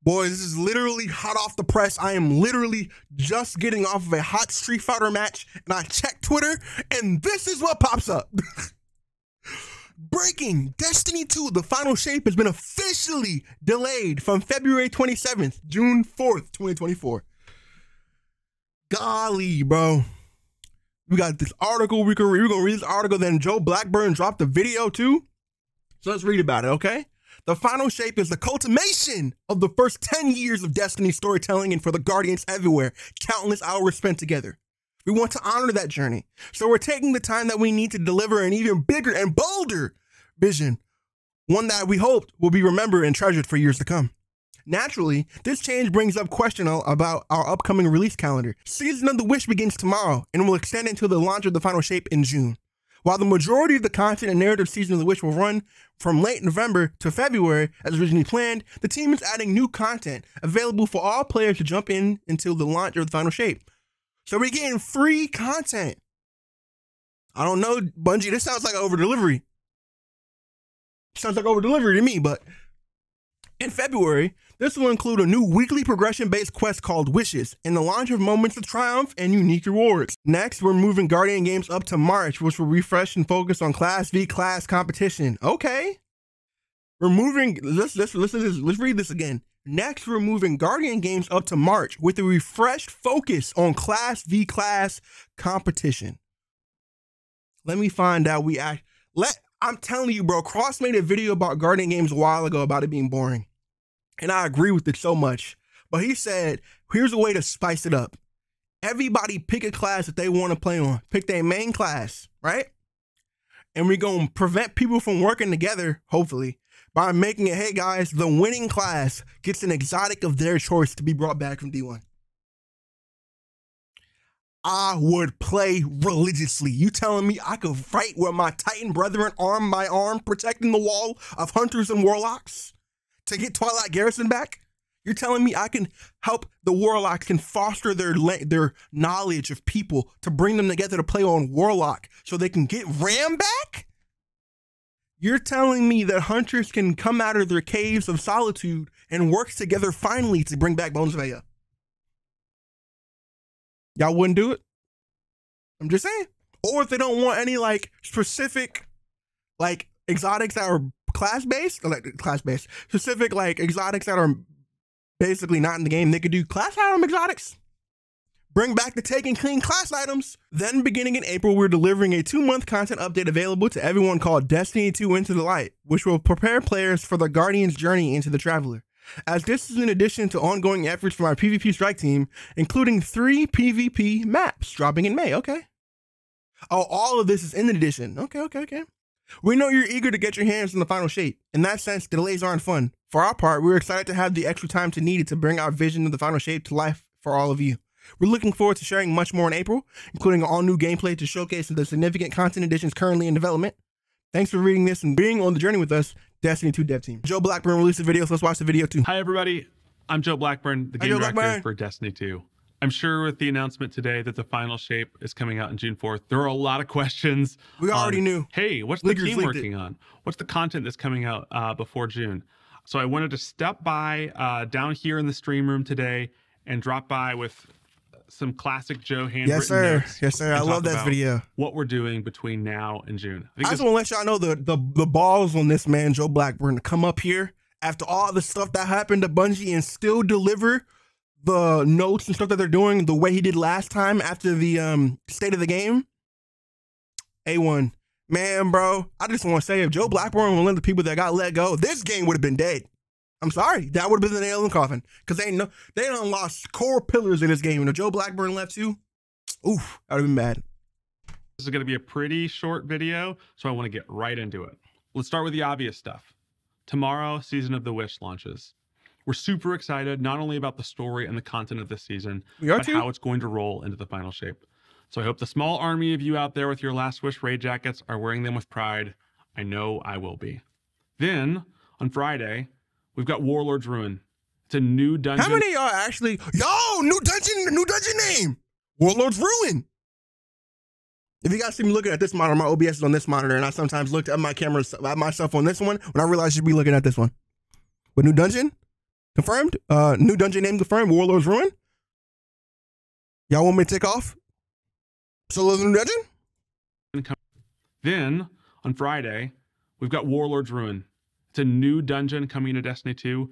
Boys, this is literally hot off the press. I am literally just getting off of a hot Street Fighter match, and I check Twitter, and this is what pops up. Breaking, Destiny 2, the final shape has been officially delayed from February 27th, June 4th, 2024. Golly, bro. We got this article we can read. We're going to read this article, then Joe Blackburn dropped the video too. So let's read about it, okay? The final shape is the culmination of the first 10 years of Destiny storytelling, and for the Guardians everywhere, countless hours spent together. We want to honor that journey, so we're taking the time that we need to deliver an even bigger and bolder vision, one that we hoped will be remembered and treasured for years to come. Naturally, this change brings up question about our upcoming release calendar. Season of the Wish begins tomorrow and will extend until the launch of the final shape in June. While the majority of the content and narrative Season of the Wish will run from late November to February as originally planned, the team is adding new content available for all players to jump in until the launch of the final shape. So we're getting free content. I don't know, Bungie, this sounds like over-delivery. Sounds like over-delivery to me, but in February, this will include a new weekly progression-based quest called Wishes and the launch of Moments of Triumph and unique rewards. Next, we're moving Guardian games up to March, which will refresh and focus on Class v Class competition. Okay. We're moving, let's read this again. Next, we're moving Guardian games up to March with a refreshed focus on Class v Class competition. Let me find out I'm telling you, bro, Cross made a video about Guardian games a while ago about it being boring. And I agree with it so much. But he said, here's a way to spice it up. Everybody pick a class that they want to play on. Pick their main class, right? And we're going to prevent people from working together, hopefully, by making it, hey guys, the winning class gets an exotic of their choice to be brought back from D1. I would play religiously. You telling me I could fight with my Titan brethren arm by arm, protecting the wall of hunters and warlocks to get Twilight Garrison back? You're telling me I can help the warlocks can foster their knowledge of people to bring them together to play on warlock so they can get Ram back? You're telling me that hunters can come out of their caves of solitude and work together finally to bring back Bones of Aya? Y'all wouldn't do it? I'm just saying. Or if they don't want any like specific like exotics that are class-based, specific like exotics that are basically not in the game, they could do class item exotics. Bring back the Taken Clean class items. Then beginning in April, we're delivering a 2-month content update available to everyone called Destiny 2 Into the Light, which will prepare players for the Guardian's journey into the Traveler. As this is in addition to ongoing efforts from our PvP strike team, including 3 PvP maps dropping in May. Okay. Oh, all of this is in addition. Okay. We know you're eager to get your hands on the final shape. In that sense, delays aren't fun. For our part, we're excited to have the extra time needed to bring our vision of the final shape to life for all of you. We're looking forward to sharing much more in April, including all new gameplay to showcase the significant content additions currently in development. Thanks for reading this and being on the journey with us, Destiny 2 dev team. Joe Blackburn released a video, so let's watch the video too. Hi everybody, I'm Joe Blackburn, the game director for Destiny 2. I'm sure with the announcement today that the final shape is coming out on June 4th, there are a lot of questions. We already knew. Hey, what's the team working on? What's the content that's coming out before June? So I wanted to step by down here in the stream room today and drop by with some classic Joe handwritten notes. Yes, sir. I love that video. What we're doing between now and June. I just want to let y'all know the balls on this man, Joe Blackburn, to come up here after all the stuff that happened to Bungie and still deliver the notes and stuff that they're doing the way he did last time after the state of the game. A1. Man, bro, I just want to say if Joe Blackburn was one of the people that got let go, this game would have been dead. I'm sorry. That would have been the nail in the coffin. Because they done lost core pillars in this game. And if Joe Blackburn left too, oof, that would have been bad. This is going to be a pretty short video, so I want to get right into it. Let's start with the obvious stuff. Tomorrow, Season of the Wish launches. We're super excited, not only about the story and the content of this season, but how it's going to roll into the final shape. So I hope the small army of you out there with your Last Wish raid jackets are wearing them with pride. I know I will be. Then, on Friday, we've got Warlord's Ruin. It's a new dungeon. How many of y'all actually? Yo, new dungeon name. Warlord's Ruin. If you guys see me looking at this monitor, my OBS is on this monitor, and I sometimes looked at my camera, at myself on this one, when I realized you'd be looking at this one. But new dungeon? confirmed. New dungeon name confirmed. Warlord's Ruin. Y'all want me to take off? Solo's New Dungeon? Then on Friday, we've got Warlord's Ruin. It's a new dungeon coming to Destiny 2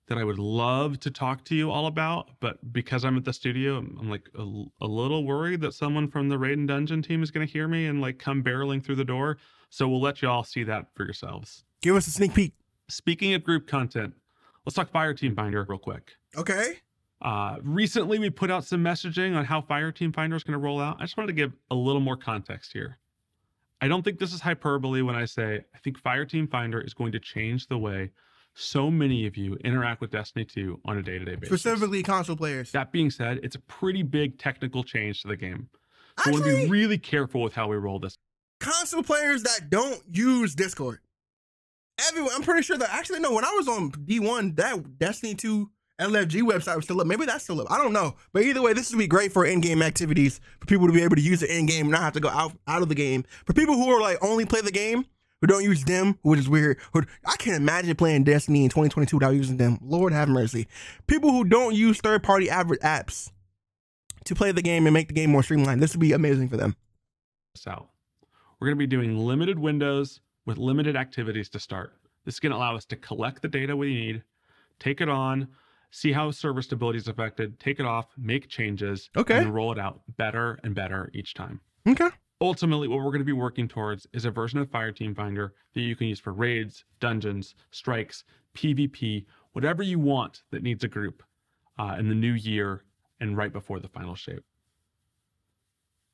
that I would love to talk to you all about, but because I'm at the studio, I'm like a little worried that someone from the Raiden Dungeon team is going to hear me and like come barreling through the door. So we'll let you all see that for yourselves. Give us a sneak peek. Speaking of group content, let's talk Fireteam Finder real quick. Okay. Recently, we put out some messaging on how Fireteam Finder is going to roll out. I just wanted to give a little more context here. I don't think this is hyperbole when I say I think Fireteam Finder is going to change the way so many of you interact with Destiny 2 on a day-to-day basis. Specifically console players. That being said, it's a pretty big technical change to the game. So I want to be really careful with how we roll this. Console players that don't use Discord. Everyone, I'm pretty sure that actually, no, when I was on D1, that Destiny 2 LFG website was still up. Maybe that's still up. I don't know. But either way, this would be great for in-game activities, for people to be able to use it in-game, not have to go out of the game. For people who are like only play the game, who don't use them, which is weird. I can't imagine playing Destiny in 2022 without using them. Lord have mercy. People who don't use third-party apps to play the game and make the game more streamlined. This would be amazing for them. So we're going to be doing limited windows with limited activities to start. This is going to allow us to collect the data we need, take it on, see how server stability is affected, take it off, make changes, and roll it out better and better each time. Okay. Ultimately, what we're going to be working towards is a version of Fireteam Finder that you can use for raids, dungeons, strikes, PvP, whatever you want that needs a group in the new year and right before the final shape.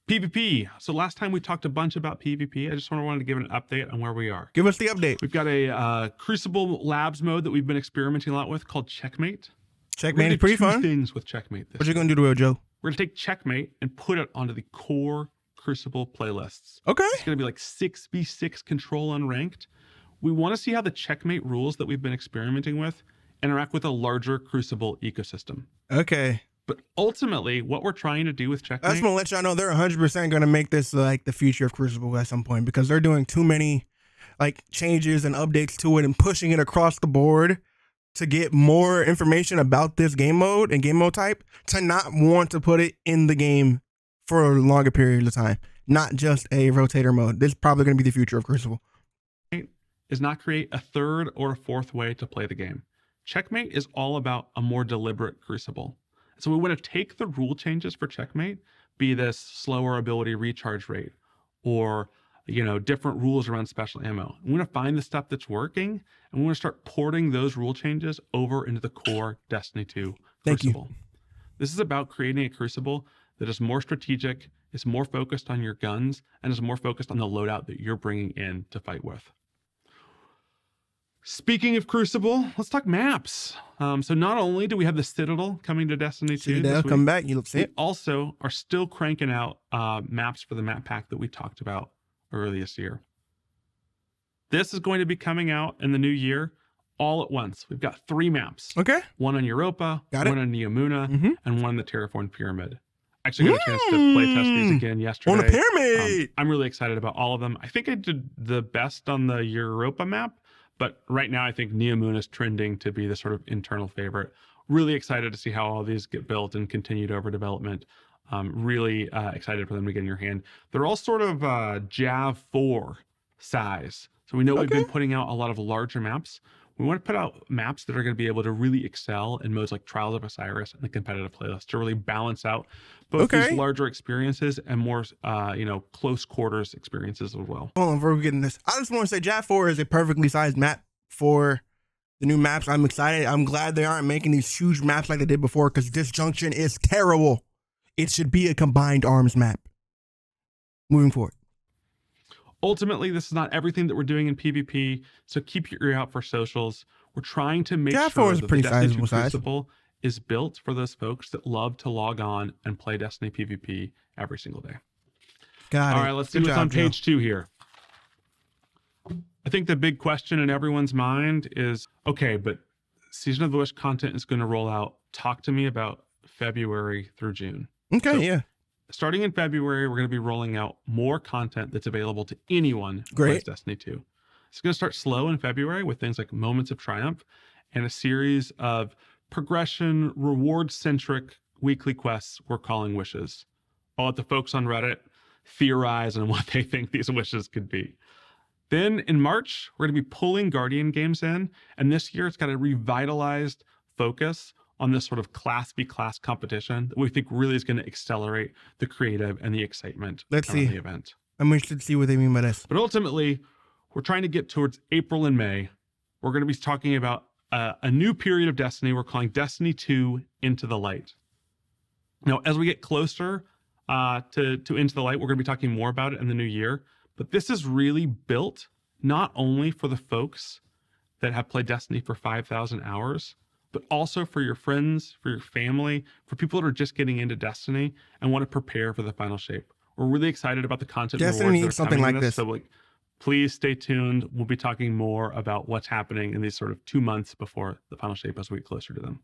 PvP. So last time we talked a bunch about PvP. I just wanted to give an update on where we are. Give us the update. We've got a Crucible Labs mode that we've been experimenting a lot with called Checkmate. Checkmate is pretty fun. Things with Checkmate. What you gonna do to it, Joe? We're gonna take Checkmate and put it onto the core Crucible playlists. Okay. It's gonna be like 6v6 control unranked. We want to see how the Checkmate rules that we've been experimenting with interact with a larger Crucible ecosystem. Okay. But ultimately, what we're trying to do with Checkmate... I just want to let y'all know they're 100% going to make this like the future of Crucible at some point, because they're doing too many like changes and updates to it and pushing it across the board to get more information about this game mode and game mode type to not want to put it in the game for a longer period of time. Not just a rotator mode. This is probably going to be the future of Crucible. Is not create a third or a fourth way to play the game. Checkmate is all about a more deliberate Crucible. So we want to take the rule changes for Checkmate, be this slower ability recharge rate, or different rules around special ammo. We want to find the stuff that's working, and we want to start porting those rule changes over into the core Destiny 2 Crucible. Thank you. This is about creating a Crucible that is more strategic, is more focused on your guns, and is more focused on the loadout that you're bringing in to fight with. Speaking of Crucible, let's talk maps. So not only do we have the Citadel coming to Destiny 2 Citadel, come back, you look we also are still cranking out maps for the map pack that we talked about earlier this year. This is going to be coming out in the new year all at once. We've got 3 maps. Okay. One on Europa, one on Neomuna, and one on the Terraform Pyramid. Actually got a chance to play test these again yesterday. On the Pyramid! I'm really excited about all of them. I think I did the best on the Europa map, but right now I think Neomuna is trending to be the sort of internal favorite. Really excited to see how all these get built and continued over development. Really excited for them to get in your hand. They're all sort of Jav 4 size. So we know we've been putting out a lot of larger maps. We want to put out maps that are going to be able to really excel in modes like Trials of Osiris and the competitive playlist to really balance out both these larger experiences and more, close quarters experiences as well. Hold on, before we get in this, I just want to say Jav 4 is a perfectly sized map for the new maps. I'm excited. I'm glad they aren't making these huge maps like they did before, because Disjunction is terrible. It should be a combined arms map. Moving forward. Ultimately, this is not everything that we're doing in PvP, so keep your ear out for socials. We're trying to make sure that the Destiny 2 Crucible is built for those folks that love to log on and play Destiny PvP every single day. Got it. All right, let's see what's on page 2 here. I think the big question in everyone's mind is, okay, but Season of the Wish content is going to roll out. Talk to me about February through June. Okay, so, yeah. Starting in February, we're going to be rolling out more content that's available to anyone who plays Destiny 2. It's going to start slow in February with things like Moments of Triumph. and a series of progression, reward-centric weekly quests we're calling wishes. I'll let the folks on Reddit theorize on what they think these wishes could be. Then in March, we're going to be pulling Guardian games in, and this year it's got a revitalized focus on this sort of class v class competition that we think really is going to accelerate the creative and the excitement around the event. I'm interested to see what they mean by this. But ultimately, we're trying to get towards April and May. We're going to be talking about a new period of Destiny we're calling Destiny 2 Into the Light. Now, as we get closer to Into the Light, we're going to be talking more about it in the new year. But this is really built not only for the folks that have played Destiny for 5,000 hours, but also for your friends, for your family, for people that are just getting into Destiny and want to prepare for the final shape. We're really excited about the content. Destiny needs something like this. So please stay tuned. We'll be talking more about what's happening in these sort of 2 months before the final shape as we get closer to them.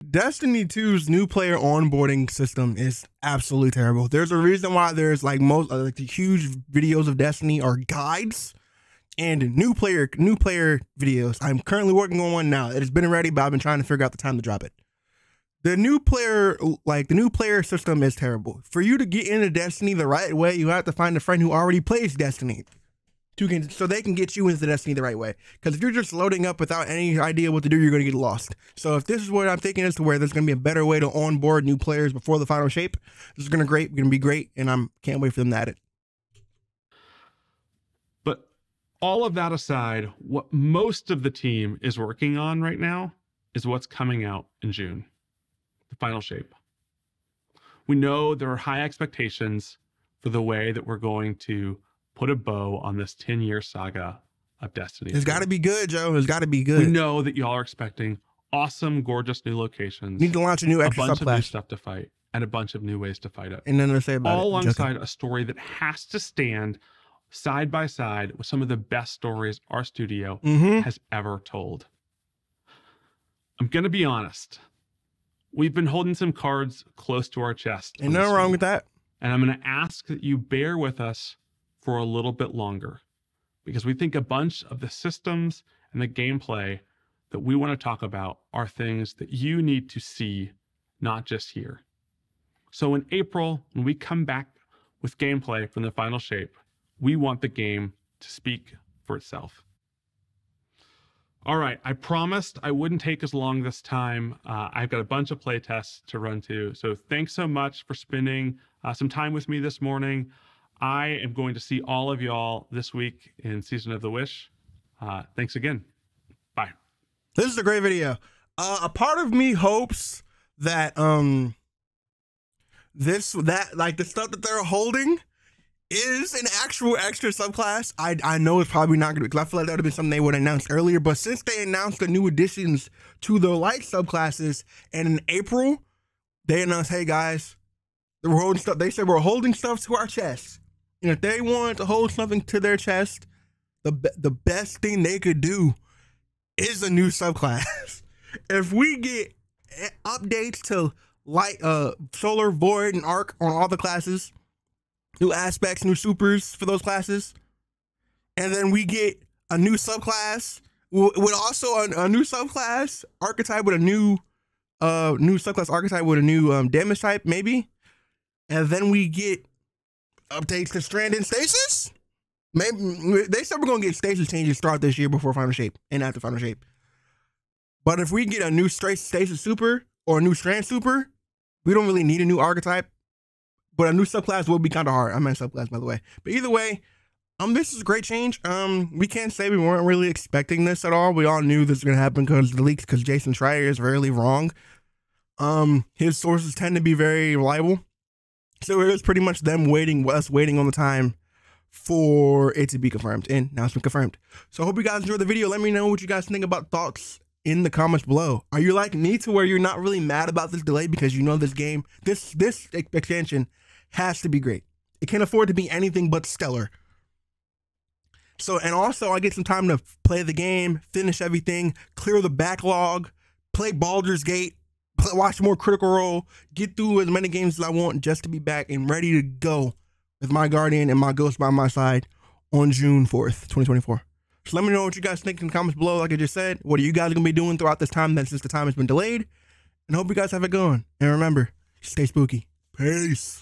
Destiny 2's new player onboarding system is absolutely terrible. There's a reason why there's like most like the huge videos of Destiny are guides and new player videos. I'm currently working on one now. It has been ready, but I've been trying to figure out the time to drop it. The new player system is terrible. For you to get into Destiny the right way, you have to find a friend who already plays Destiny so they can get you into Destiny the right way. Because if you're just loading up without any idea what to do, you're going to get lost. So if this is what I'm thinking as to where there's going to be a better way to onboard new players before the final shape, this is going to be great, and I can't wait for them to add it. But all of that aside, what most of the team is working on right now is what's coming out in June, the final shape. We know there are high expectations for the way that we're going to put a bow on this 10-year saga of Destiny. It's got to be good, Joe. It's got to be good. We know that y'all are expecting awesome, gorgeous new locations. Need to launch a new extra bunch of new subclass stuff to fight, and a bunch of new ways to fight it. and then they'll say about All it. alongside a story that has to stand side by side with some of the best stories our studio has ever told. I'm going to be honest. We've been holding some cards close to our chest. Ain't nothing wrong with that. And I'm going to ask that you bear with us for a little bit longer, because we think a bunch of the systems and the gameplay that we want to talk about are things that you need to see, not just hear. So in April, when we come back with gameplay from the final shape, we want the game to speak for itself. All right, I promised I wouldn't take as long this time. I've got a bunch of play tests to run to. So thanks so much for spending some time with me this morning. I am going to see all of y'all this week in Season of the Wish. Thanks again. Bye. This is a great video. A part of me hopes that the stuff that they're holding is an actual extra subclass. I know it's probably not gonna be, because I feel like that would have been something they would announce earlier. But since they announced the new additions to the light subclasses, and in April they announced, hey guys, we're holding stuff. They said we're holding stuff to our chest. And if they want to hold something to their chest, the best thing they could do is a new subclass. If we get updates to light, solar, void, and arc on all the classes, new aspects, new supers for those classes, and then we get a new subclass with also a new subclass archetype with a new subclass archetype with a new damage type, maybe, and then we get updates to Strand and Stasis. Maybe they said we're gonna get stasis changes start this year before final shape and after final shape. But if we get a new stasis super or a new Strand super, we don't really need a new archetype. But a new subclass will be kind of hard. I meant subclass, by the way. But either way, this is a great change. We can't say we weren't really expecting this at all. We all knew this was gonna happen because the leaks, because Jason Schreier is rarely wrong. His sources tend to be very reliable. So it was pretty much them waiting on the time for it to be confirmed, and now it's been confirmed. So I hope you guys enjoyed the video. Let me know what you guys think about thoughts in the comments below. Are you like me to where you're not really mad about this delay because you know this game, this expansion has to be great? It can't afford to be anything but stellar. So, and also I get some time to play the game, finish everything, clear the backlog, play Baldur's Gate, watch more Critical Role, get through as many games as I want just to be back and ready to go with my Guardian and my Ghost by my side on June 4th, 2024. So let me know what you guys think in the comments below. Like I just said, what are you guys going to be doing throughout this time since the time has been delayed? And hope you guys have it going. And remember, stay spooky. Peace.